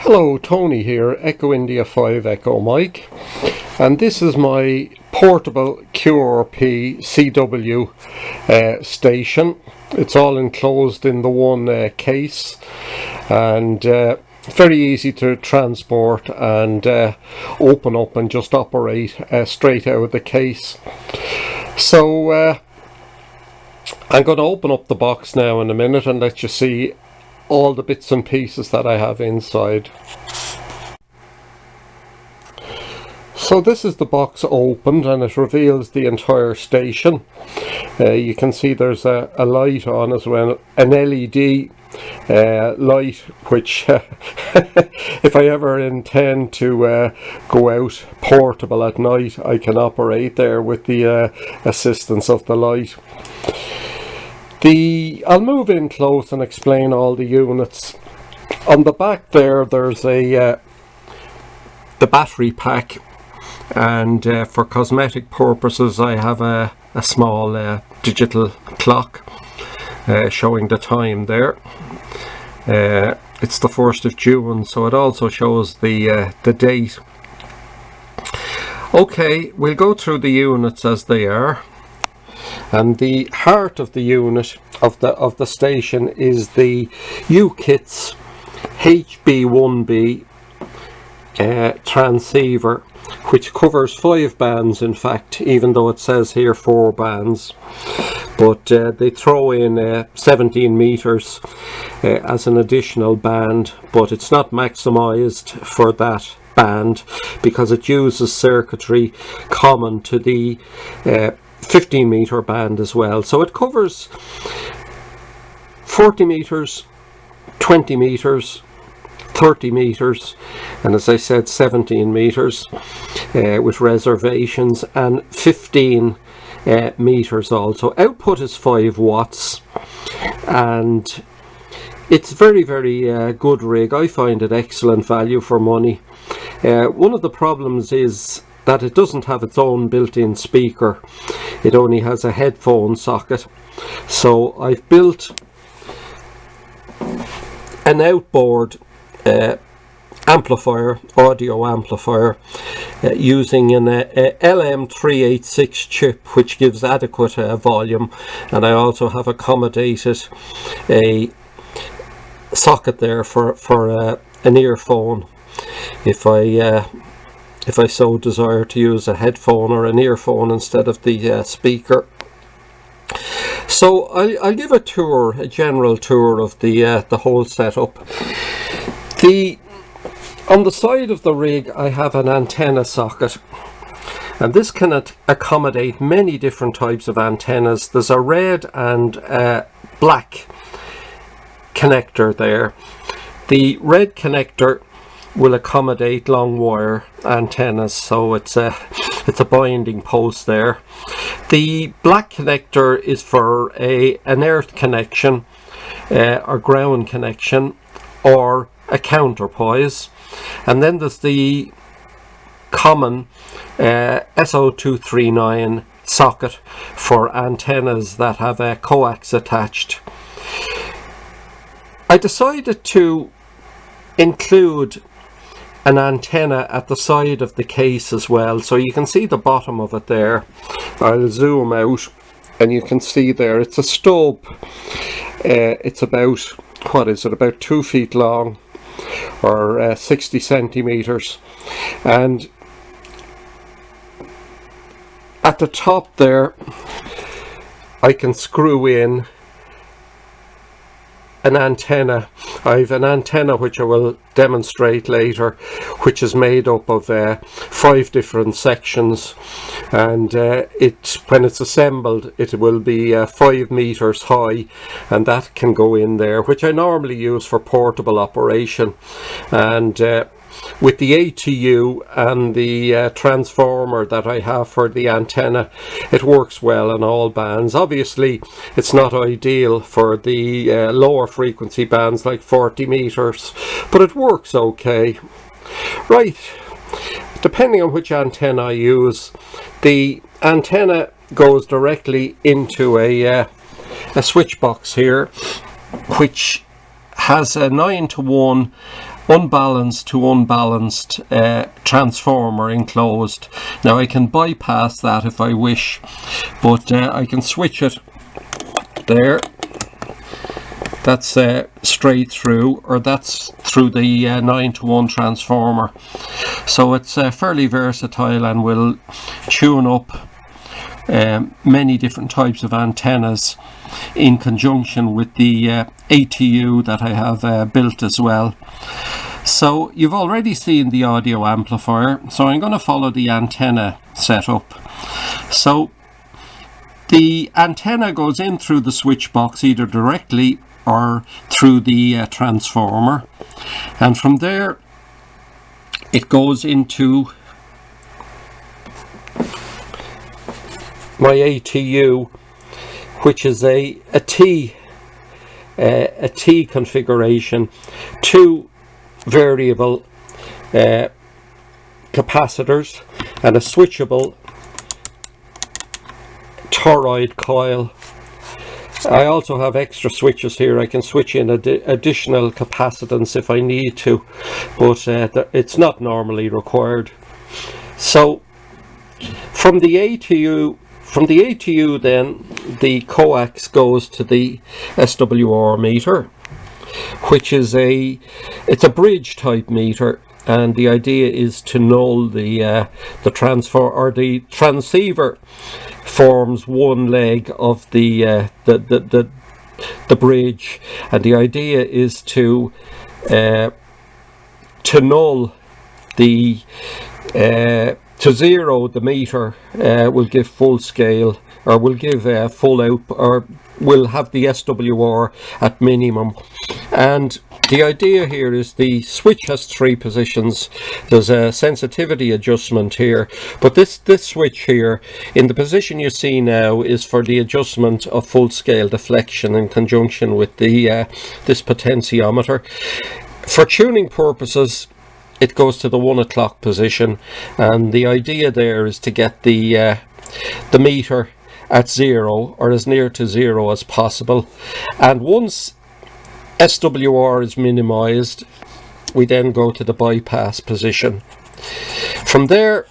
Hello, Tony here, Echo India 5 Echo Mike, and this is my portable QRP CW station. It's all enclosed in the one case, and very easy to transport and open up and just operate straight out of the case. So I'm going to open up the box now in a minute and let you see all the bits and pieces that I have inside. So this is the box opened, and it reveals the entire station. You can see there's a light on as well, an LED light, which if I ever intend to go out portable at night, I can operate there with the assistance of the light. I'll move in close and explain all the units. On the back there's the battery pack, and for cosmetic purposes I have a small digital clock showing the time there. It's the 1st of June, so it also shows the date. Okay, we'll go through the units as they are. And the heart of the unit of the station is the YouKits HB-1B transceiver, which covers 5 bands in fact, even though it says here 4 bands. But they throw in 17 meters as an additional band, but it's not maximized for that band because it uses circuitry common to the 15 meter band as well. So it covers 40 meters, 20 meters, 30 meters, and as I said 17 meters with reservations, and 15 meters also. Output is 5 watts, and it's very good rig. I find it excellent value for money. One of the problems is that it doesn't have its own built-in speaker. It only has a headphone socket. So I've built an outboard amplifier, audio amplifier, using an LM386 chip, which gives adequate volume, and I also have accommodated a socket there for an earphone if I so desire to use a headphone or an earphone instead of the speaker. So I'll give a tour, a general tour of the whole setup. On the side of the rig I have an antenna socket, and this can accommodate many different types of antennas. There's a red and black connector there. The red connector will accommodate long wire antennas, so it's a binding post there. The black connector is for an earth connection or ground connection or a counterpoise, and then there's the common SO239 socket for antennas that have a coax attached. I decided to include an antenna at the side of the case as well, so you can see the bottom of it there. I'll zoom out and you can see there it's a stub. It's about, what is it, about 2 feet long, or 60 centimeters, and at the top there I can screw in an antenna. I have an antenna which I will demonstrate later, which is made up of 5 different sections, and when it's assembled it will be 5 meters high, and that can go in there, which I normally use for portable operation. And with the ATU and the transformer that I have for the antenna, it works well on all bands. Obviously it's not ideal for the lower frequency bands like 40 meters, but it works okay. Right, depending on which antenna I use, the antenna goes directly into a switch box here, which has a 9-to-1 unbalanced to unbalanced transformer enclosed. Now I can bypass that if I wish, but I can switch it there. That's straight through, or that's through the 9-to-1 transformer. So it's fairly versatile and will tune up many different types of antennas in conjunction with the ATU that I have built as well. So you've already seen the audio amplifier, so I'm going to follow the antenna setup. So the antenna goes in through the switch box either directly or through the transformer, and from there it goes into my ATU, which is a T configuration, 2 variable capacitors and a switchable toroid coil. I also have extra switches here. I can switch in additional capacitance if I need to, but it's not normally required. So from the ATU then the coax goes to the SWR meter, which is it's a bridge type meter, and the idea is to null the transceiver forms one leg of the bridge, and the idea is to null the to zero the meter will give full scale, or will give full out, or will have the SWR at minimum. And the idea here is the switch has 3 positions. There's a sensitivity adjustment here, but this switch here in the position you see now is for the adjustment of full scale deflection in conjunction with the this potentiometer. For tuning purposes it goes to the 1 o'clock position, and the idea there is to get the meter at 0 or as near to 0 as possible. And once SWR is minimized, we then go to the bypass position. From there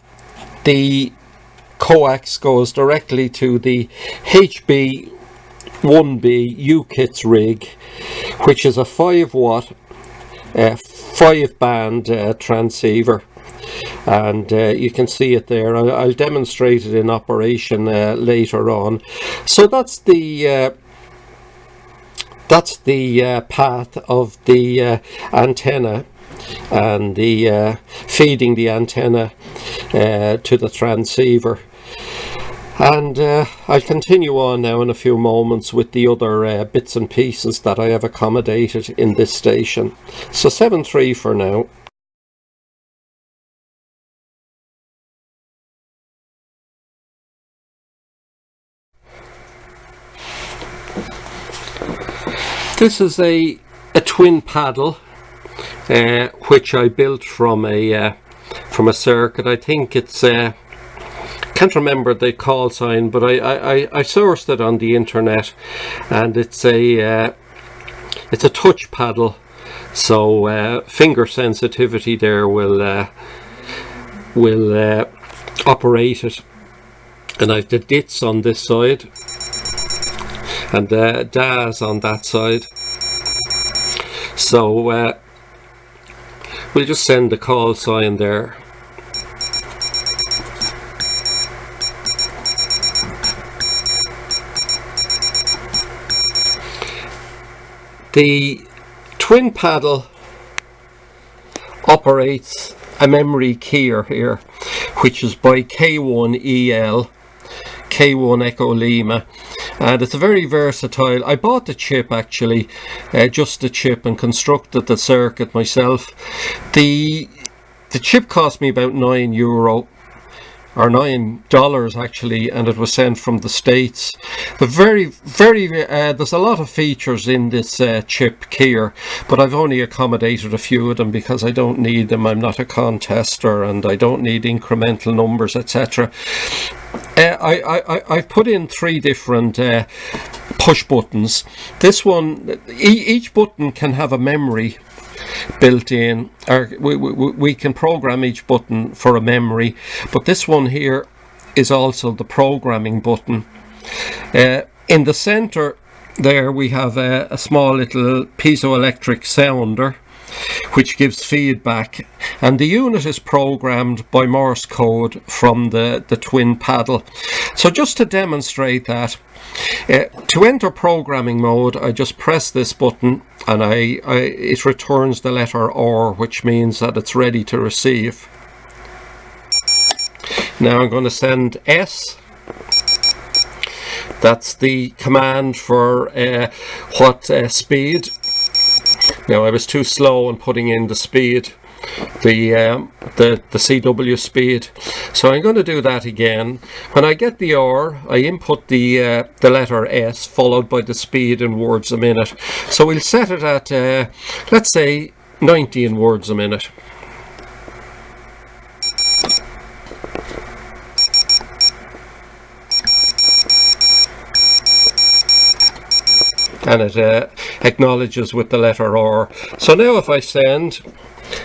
the coax goes directly to the HB-1B UKits rig, which is a 5-watt 5-band transceiver, and you can see it there. I'll demonstrate it in operation later on. So that's the path of the antenna, and the feeding the antenna to the transceiver. And I'll continue on now in a few moments with the other bits and pieces that I have accommodated in this station. So 7.3 for now. This is a twin paddle which I built from a circuit. I think it's can't remember the call sign, but I sourced it on the internet, and it's a touch paddle, so finger sensitivity there will operate it. And I've the dits on this side and DAS on that side, so we'll just send the call sign there. The twin paddle operates a memory keyer here, which is by K1EL, K1 Echo Lima, and it's a very versatile. I bought the chip actually, just the chip, and constructed the circuit myself. The chip cost me about €9 or $9 actually, and it was sent from the States. But there's a lot of features in this chip keyer, but I've only accommodated a few of them because I don't need them. I'm not a contester, and I don't need incremental numbers, etc. I've put in 3 different push buttons. This one, each button can have a memory, built in, or we can program each button for a memory, but this one here is also the programming button. In the center there we have a small little piezoelectric sounder which gives feedback, and the unit is programmed by Morse code from the twin paddle. So just to demonstrate that, to enter programming mode, I just press this button and it returns the letter R, which means that it's ready to receive. Now I'm going to send S. That's the command for what speed. Now I was too slow in putting in the speed, the CW speed. So I'm going to do that again. When I get the R, I input the letter S followed by the speed in words a minute. So we'll set it at let's say 90 in words a minute. And it acknowledges with the letter R. So now if I send,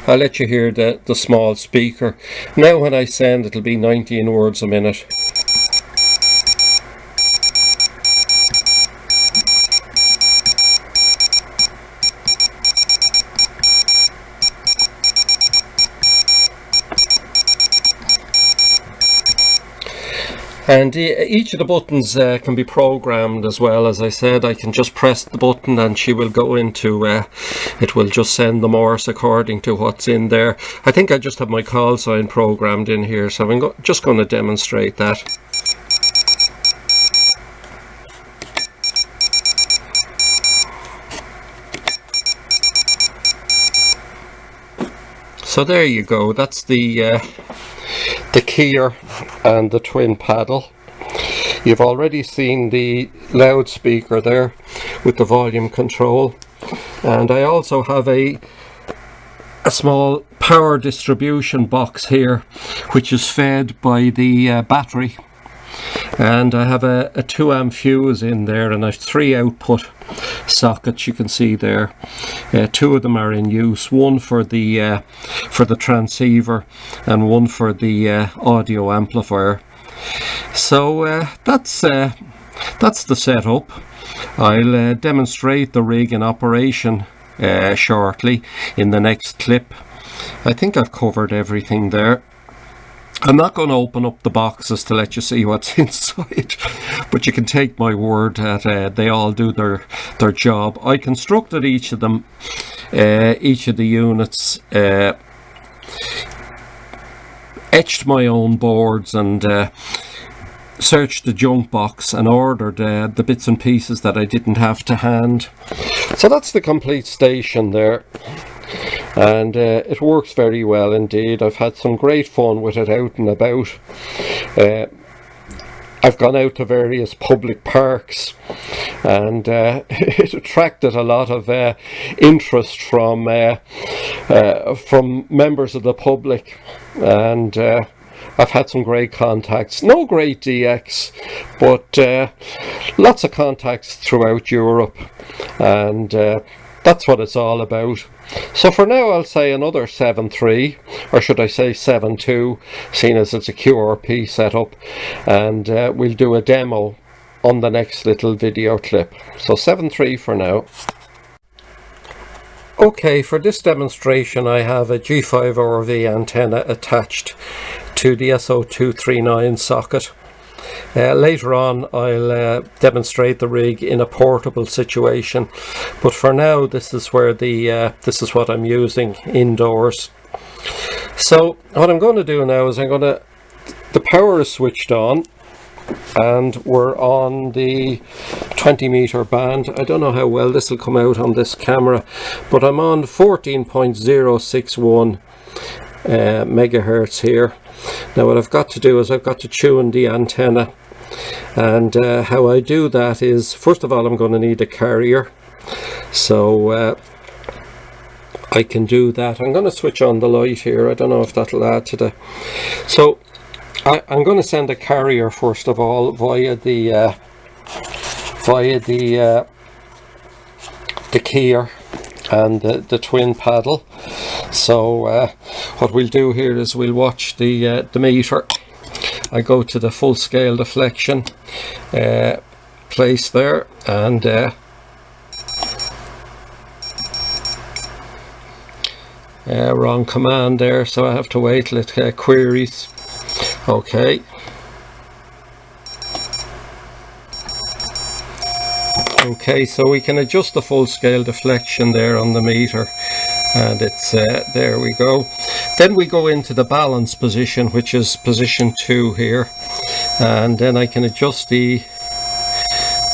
I'll let you hear the small speaker. Now when I send, it'll be 19 words a minute. And each of the buttons can be programmed as well. As I said, I can just press the button and she will go into, it will just send the Morse according to what's in there. I think I just have my call sign programmed in here, so I'm just going to demonstrate that. So there you go, that's the keyer and the twin paddle. You've already seen the loudspeaker there with the volume control, and I also have a small power distribution box here which is fed by the battery, and I have a 2 amp fuse in there, and I have 3 output sockets you can see there. 2 of them are in use, one for the transceiver and one for the audio amplifier. So that's the setup. I'll demonstrate the rig in operation shortly in the next clip. I think I've covered everything there. I'm not going to open up the boxes to let you see what's inside, but you can take my word that they all do their job. I constructed each of them, each of the units, etched my own boards and searched the junk box and ordered the bits and pieces that I didn't have to hand. So that's the complete station there. And it works very well indeed. I've had some great fun with it out and about. I've gone out to various public parks, and it attracted a lot of interest from members of the public, and I've had some great contacts. No great DX, but lots of contacts throughout Europe, and that's what it's all about. So for now I'll say another 7.3, or should I say 7.2, seeing as it's a QRP setup, and we'll do a demo on the next little video clip. So 7.3 for now. Okay, for this demonstration I have a G5RV antenna attached to the SO239 socket. Later on I'll demonstrate the rig in a portable situation, but for now this is where this is what I'm using indoors. So what I'm going to do now is the power is switched on and we're on the 20 meter band. I don't know how well this will come out on this camera, but I'm on 14.061 megahertz here. Now what I've got to do is I've got to tune the antenna, and how I do that is, first of all, I'm going to need a carrier, so I can do that. I'm going to switch on the light here. I don't know if that'll add to the... So I'm going to send a carrier first of all via the keyer, and the twin paddle. So what we'll do here is we'll watch the meter. I go to the full scale deflection place there, and wrong command there, so I have to wait till it queries. Okay. Okay, so we can adjust the full scale deflection there on the meter, and it's there we go. Then we go into the balance position, which is position 2 here, and then I can adjust the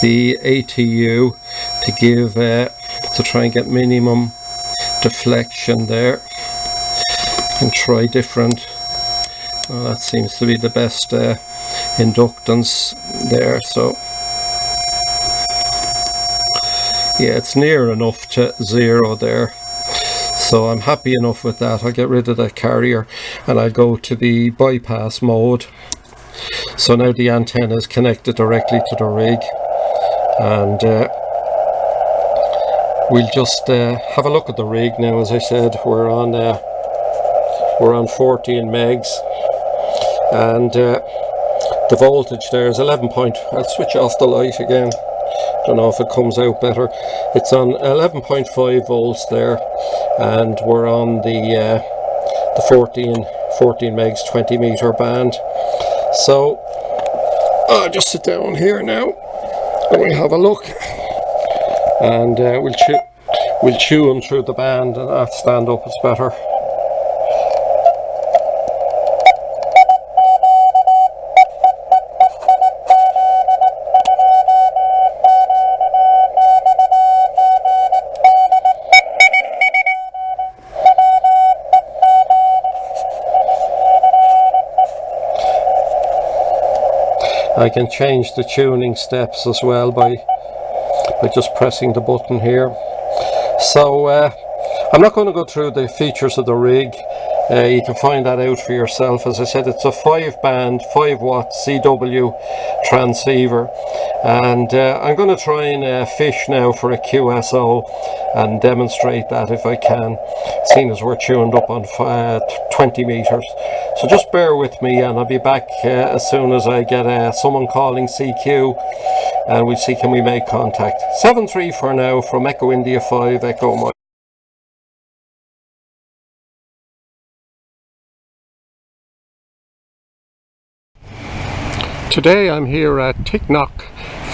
ATU to give to try and get minimum deflection there, and try different. Well, that seems to be the best inductance there. So yeah, it's near enough to 0 there, so I'm happy enough with that. I'll get rid of the carrier and I'll go to the bypass mode. So now the antenna is connected directly to the rig, and we'll just have a look at the rig now. As I said, we're on 14 megs, and the voltage there is 11 point. I'll switch off the light again. Don't know if it comes out better. It's on 11.5 volts there, and we're on the 14 megs 20 meter band. So I'll just sit down here now and we'll have a look, and we'll chew them through the band, and I'll stand up, it's better. I can change the tuning steps as well by just pressing the button here. So I'm not going to go through the features of the rig. You can find that out for yourself. As I said, it's a 5-band 5-watt CW transceiver, and I'm going to try and fish now for a QSO and demonstrate that if I can, seeing as we're tuned up on 20 meters. So just bear with me, and I'll be back as soon as I get someone calling CQ, and we'll see can we make contact. 7-3 for now from Echo India 5 Echo Mike. Today I'm here at Breathnach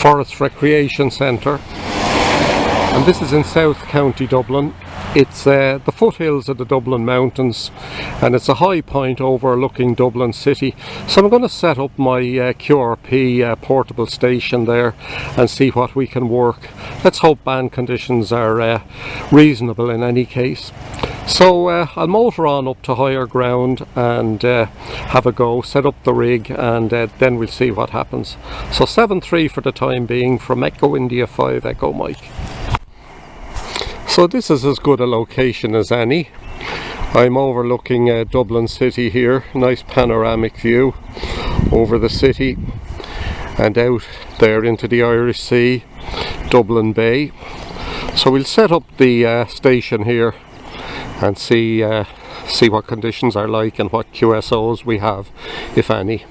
Forest Recreation Centre, and this is in South County Dublin. It's the foothills of the Dublin Mountains, and it's a high point overlooking Dublin City. So I'm going to set up my QRP portable station there and see what we can work. Let's hope band conditions are reasonable in any case. So I'll motor on up to higher ground and have a go, set up the rig, and then we'll see what happens. So 7-3 for the time being from Echo India 5 Echo Mike. So this is as good a location as any. I'm overlooking Dublin City here. Nice panoramic view over the city and out there into the Irish Sea, Dublin Bay. So we'll set up the station here and see what conditions are like and what QSOs we have, if any.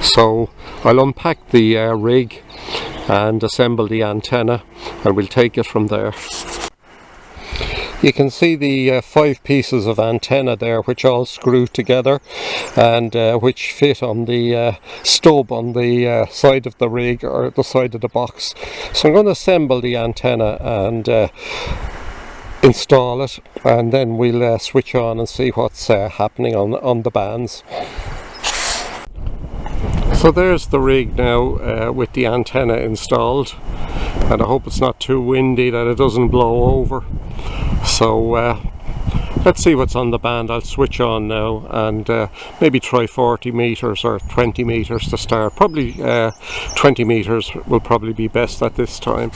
So I'll unpack the rig and assemble the antenna, and we'll take it from there. You can see the 5 pieces of antenna there, which all screw together and which fit on the stub on the side of the rig, or the side of the box. So I'm going to assemble the antenna and install it, and then we'll switch on and see what's happening on the bands. So there's the rig now with the antenna installed, and I hope it's not too windy that it doesn't blow over. So let's see what's on the band. I'll switch on now and maybe try 40 meters or 20 meters to start. Probably 20 meters will probably be best at this time.